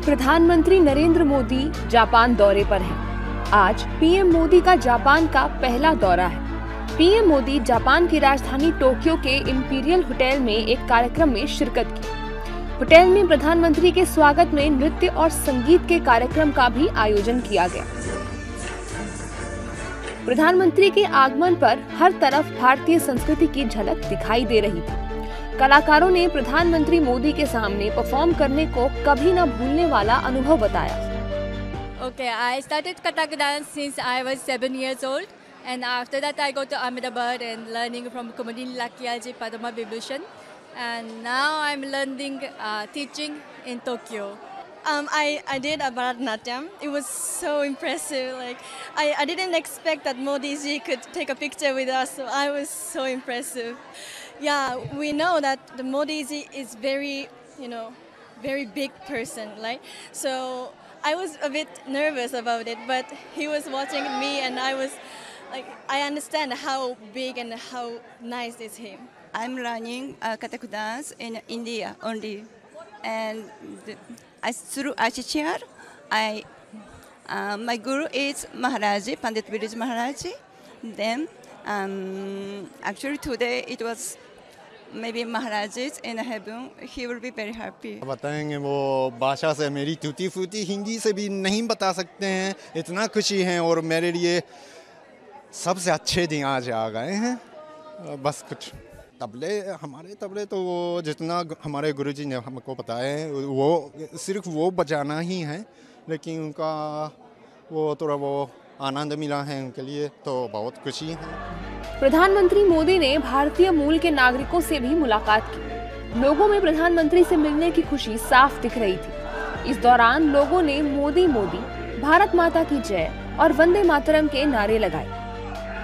प्रधानमंत्री नरेंद्र मोदी जापान दौरे पर हैं। आज पीएम मोदी का जापान का पहला दौरा है। पीएम मोदी जापान की राजधानी टोक्यो के इंपीरियल होटल में एक कार्यक्रम में शिरकत की। होटल में प्रधानमंत्री के स्वागत में नृत्य और संगीत के कार्यक्रम का भी आयोजन किया गया। प्रधानमंत्री के आगमन पर हर तरफ भारतीय संस्कृति की झलक दिखाई दे रही थी। कलाकारों ने प्रधानमंत्री मोदी के सामने परफॉर्म करने को कभी न भूलने वाला अनुभव बताया। Okay, I started Kathak dance since I was 7 years old, and after that I go to Ahmedabad and learning from Kumudin Lakiaji Padma Vibhushan, and now I'm learning teaching in Tokyo. I did a Bharatanatyam. It was so impressive. Like I didn't expect that Modi ji could take a picture with us. So I was so impressive. Yeah, we know that the Modi ji is very, very big person. Like so, I was a bit nervous about it, but he was watching me, and I was like, I understand how big and how nice is him. I'm learning Kathak dance in India only, and through Achyar, my guru is Maharaji, Pandit Biraj Maharaji. Then, actually today it was maybe Maharaji in heaven. He will be very happy. बताएंगे वो भाषा से मेरी टूटी फूटी हिंदी से भी नहीं बता सकते हैं। इतना खुशी है और मेरे लिए सबसे अच्छे दिन आज आ गए हैं। बस कुछ तबले हमारे तबले तो वो जितना हमारे गुरुजी ने हमको बताया है वो सिर्फ वो बजाना ही है, लेकिन उनका वो थोड़ा वो आनंद मिला है उनके लिए, तो बहुत खुशी है। प्रधानमंत्री मोदी ने भारतीय मूल के नागरिकों से भी मुलाकात की। लोगों में प्रधानमंत्री से मिलने की खुशी साफ दिख रही थी। इस दौरान लोगों ने मोदी मोदी, भारत माता की जय और वंदे मातरम के नारे लगाए।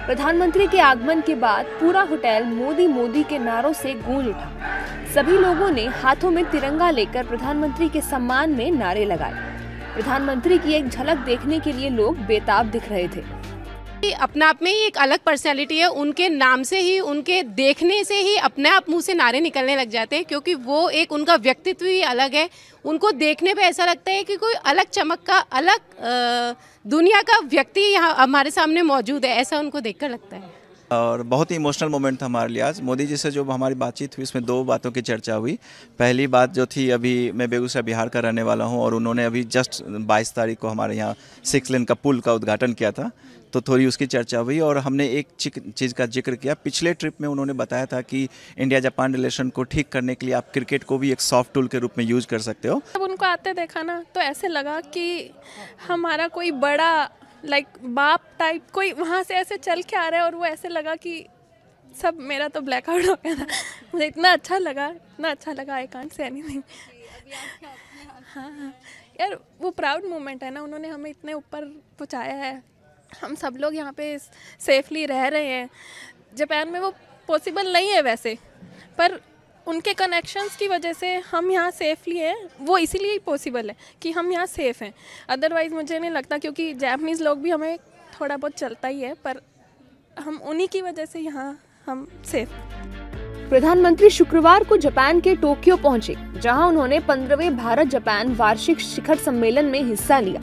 प्रधानमंत्री के आगमन के बाद पूरा होटल मोदी मोदी के नारों से गूंज उठा। सभी लोगों ने हाथों में तिरंगा लेकर प्रधानमंत्री के सम्मान में नारे लगाए। प्रधानमंत्री की एक झलक देखने के लिए लोग बेताब दिख रहे थे। अपने आप में ही एक अलग पर्सनैलिटी है। उनके नाम से ही, उनके देखने से ही अपने आप मुंह से नारे निकलने लग जाते हैं, क्योंकि वो एक उनका व्यक्तित्व ही अलग है। उनको देखने पे ऐसा लगता है कि कोई अलग चमक का, अलग दुनिया का व्यक्ति यहाँ हमारे सामने मौजूद है, ऐसा उनको देखकर लगता है। और बहुत ही इमोशनल मोमेंट था हमारे लिए आज। मोदी जी से जो हमारी बातचीत हुई उसमें दो बातों की चर्चा हुई। पहली बात जो थी, अभी मैं बेगूसराय बिहार का रहने वाला हूं और उन्होंने अभी जस्ट 22 तारीख को हमारे यहाँ 6 लेन का पुल का उद्घाटन किया था, तो थोड़ी उसकी चर्चा हुई। और हमने एक चीज़ का जिक्र किया। पिछले ट्रिप में उन्होंने बताया था कि इंडिया जापान रिलेशन को ठीक करने के लिए आप क्रिकेट को भी एक सॉफ्ट टूल के रूप में यूज़ कर सकते हो। जब उनको आते देखा ना, तो ऐसे लगा कि हमारा कोई बड़ा बाप टाइप कोई वहाँ से ऐसे चल के आ रहा है, और वो ऐसे लगा कि सब मेरा तो ब्लैकआउट हो गया था। मुझे इतना अच्छा लगा, आई कांट से एनीथिंग। हाँ यार, वो प्राउड मोमेंट है ना, उन्होंने हमें इतने ऊपर पहुँचाया है। हम सब लोग यहाँ पे सेफली रह रहे हैं। जापान में वो पॉसिबल नहीं है वैसे, पर उनके कनेक्शंस की वजह से हम यहाँ सेफली हैं। वो इसीलिए ही पॉसिबल है कि हम यहाँ सेफ़ हैं। अदरवाइज़ मुझे नहीं लगता, क्योंकि जापानीज़ लोग भी हमें थोड़ा बहुत चलता ही है, पर हम उन्हीं की वजह से यहाँ हम सेफ। प्रधानमंत्री शुक्रवार को जापान के टोक्यो पहुंचे, जहां उन्होंने 15वें भारत जापान वार्षिक शिखर सम्मेलन में हिस्सा लिया।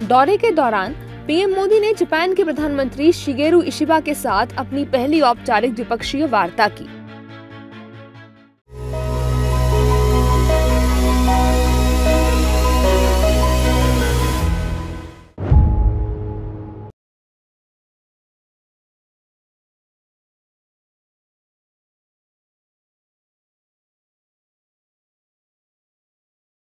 दौरे के दौरान पीएम मोदी ने जापान के प्रधानमंत्री शिगेरू इशिबा के साथ अपनी पहली औपचारिक द्विपक्षीय वार्ता की।